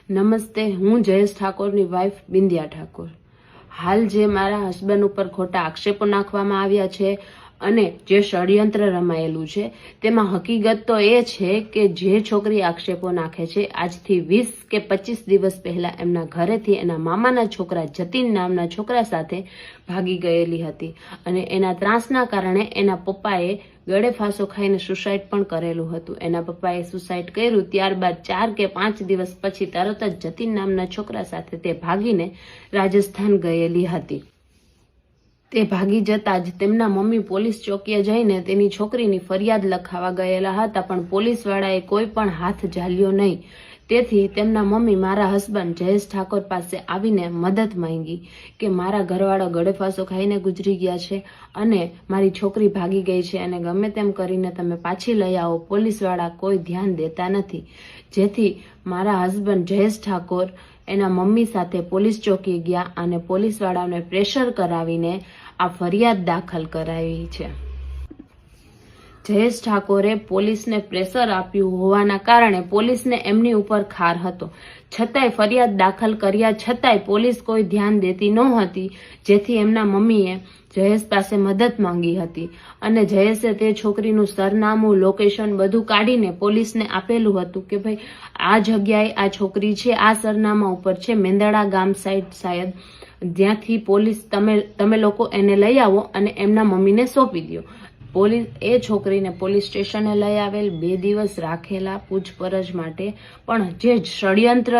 નમસ્તે, હું જયેશ ઠાકોરની વાઇફ બિંદિયા ઠાકોર। હાલ જે મારા હસબન્ડ ઉપર ખોટા આક્ષેપો નાખવામાં આવ્યા છે અને જે ષડયંત્ર રમાયેલું છે તેમાં હકીકત તો એ છે કે જે છોકરી આક્ષેપો નાખે છે આજથી 20 કે 25 દિવસ પહેલા એમના ઘરેથી એના મામાના છોકરા જતીન નામના છોકરા સાથે ભાગી ગયેલી હતી અને એના ત્રાસના કારણે એના પપ્પાએ ગળે ફાંસો ખાઈને સુસાઇડ પણ કરેલું હતું। એના પપ્પાએ સુસાઇડ કર્યું ત્યારબાદ 4 કે 5 દિવસ પછી તરત જ જતીન નામના છોકરા સાથે તે ભાગીને રાજસ્થાન ગયેલી હતી। તે ભાગી જતા જ તેમના મમ્મી પોલીસ ચોકીએ જઈને તેની છોકરીની ફરિયાદ લખાવા ગયેલા હતા, પણ પોલીસવાળાએ કોઈ પણ હાથ ઝાલ્યો નહીં। તેથી તેમના મમ્મી મારા હસબન્ડ જયેશ ઠાકોર પાસે આવીને મદદ માંગી કે મારા ઘરવાળા ગળે ફાંસો ખાઈને ગુજરી ગયા છે અને મારી છોકરી ભાગી ગઈ છે અને ગમે તેમ કરીને તમે પાછી લઈ આવો, પોલીસવાળા કોઈ ધ્યાન દેતા નથી। જેથી મારા હસબન્ડ જયેશ ઠાકોર એના મમ્મી સાથે પોલીસ ચોકી ગયા અને પોલીસવાળાને પ્રેશર કરાવીને આ ફરિયાદ દાખલ કરાવી છે। જયેશ ઠાકોરે પોલીસને પ્રેશર આપ્યું હોવાના કારણે પોલીસને એમની ઉપર ખાર હતો, છતાંય ફરિયાદ દાખલ કર્યા છતાંય પોલીસ કોઈ ધ્યાન દેતી નહોતી। જેથી એમના મમ્મીએ જયેશ પાસે મદદ માંગી હતી અને જયેશે તે છોકરીનું સરનામું, લોકેશન બધું કાઢીને પોલીસને આપેલું હતું કે ભાઈ આ જગ્યાએ આ છોકરી છે, આ સરનામા ઉપર છે, મેંદડા ગામ સાઈડ શાયદ, જ્યાંથી પોલીસ તમે લોકો એને લઈ આવો અને એમના મમ્મીને સોંપી દો। પોલીસ એ છોકરીને પોલીસ સ્ટેશને લઈ આવેલ, 2 દિવસ રાખેલા પૂછપરછ માટે, પણ જે ષડયંત્ર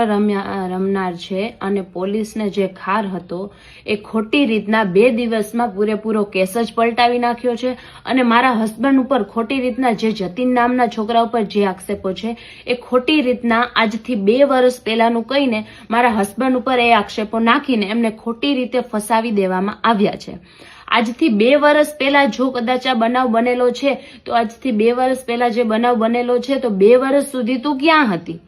રમનાર છે અને પોલીસને જે ખાર હતો એ ખોટી રીતના 2 દિવસમાં પૂરેપૂરો કેસ જ પલટાવી નાખ્યો છે અને મારા હસબન્ડ ઉપર ખોટી રીતના જે જતીન નામના છોકરા ઉપર જે આક્ષેપો છે એ ખોટી રીતના આજથી 2 વર્ષ પહેલાનું કહીને મારા હસબન્ડ ઉપર એ આક્ષેપો નાખીને એમને ખોટી રીતે ફસાવી દેવામાં આવ્યા છે। આજથી 2 વર્ષ પહેલા જો કદાચ આ બનાવ બનેલો છે તો આજથી 2 વર્ષ પહેલા જે બનાવ બનેલો છે તો 2 વર્ષ સુધી તું ક્યાં હતી?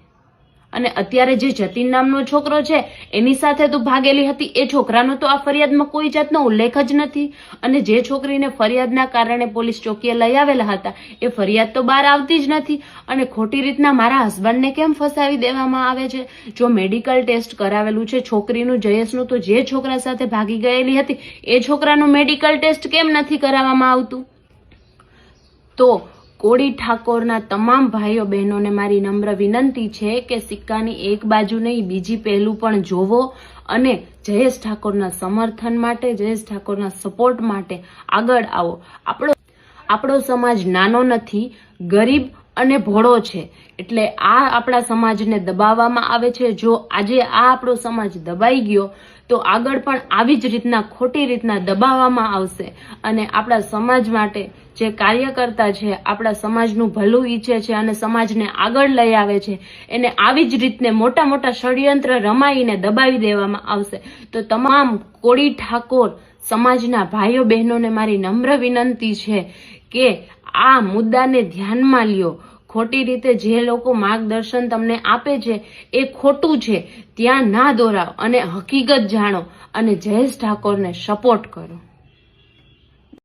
અને અત્યારે જે જતીન નામનો છોકરો છે એની સાથે તું ભાગેલી હતી, એ છોકરાનો તો આ ફરિયાદમાં કોઈ જાતનો ઉલ્લેખ જ નથી। અને જે છોકરીને ફરિયાદના કારણે પોલીસ ચોકીએ લઈ આવેલા હતા એ ફરિયાદ તો બહાર આવતી જ નથી અને ખોટી રીતના મારા હસબન્ડને કેમ ફસાવી દેવામાં આવે છે? જો મેડિકલ ટેસ્ટ કરાવેલું છે છોકરીનું, જયેશનું, તો જે છોકરા સાથે ભાગી ગયેલી હતી એ છોકરાનું મેડિકલ ટેસ્ટ કેમ નથી કરાવવામાં આવતું? તો કોળી ઠાકોરના તમામ ભાઈઓ બહેનોને મારી નમ્ર વિનંતી છે કે સિક્કાની એક બાજુ નહીં બીજી પહેલું પણ જોવો અને જયેશ ઠાકોરના સમર્થન માટે, જયેશ ઠાકોરના સપોર્ટ માટે આગળ આવો। આપણો સમાજ નાનો નથી, ગરીબ અને ભોળો છે, એટલે આ આપણા સમાજને દબાવવામાં આવે છે। જો આજે આ આપણો સમાજ દબાઈ ગયો તો આગળ પણ આવી જ રીતના ખોટી રીતના દબાવવામાં આવશે અને આપણા સમાજ માટે જે કાર્યકર્તા છે, આપણા સમાજનું ભલું ઈચ્છે છે અને સમાજને આગળ લઈ આવે છે, એને આવી જ રીતને મોટા મોટા ષડયંત્ર રમાઈને દબાવી દેવામાં આવશે। તો તમામ કોળી ઠાકોર સમાજના ભાઈઓ બહેનોને મારી નમ્ર વિનંતી છે કે આ મુદ્દાને ધ્યાનમાં લ્યો। ખોટી રીતે જે લોકો માર્ગદર્શન તમને આપે છે એ ખોટું છે, ત્યાં ના દોરાવ અને હકીકત જાણો અને જયેશ ઠાકોરને સપોર્ટ કરો।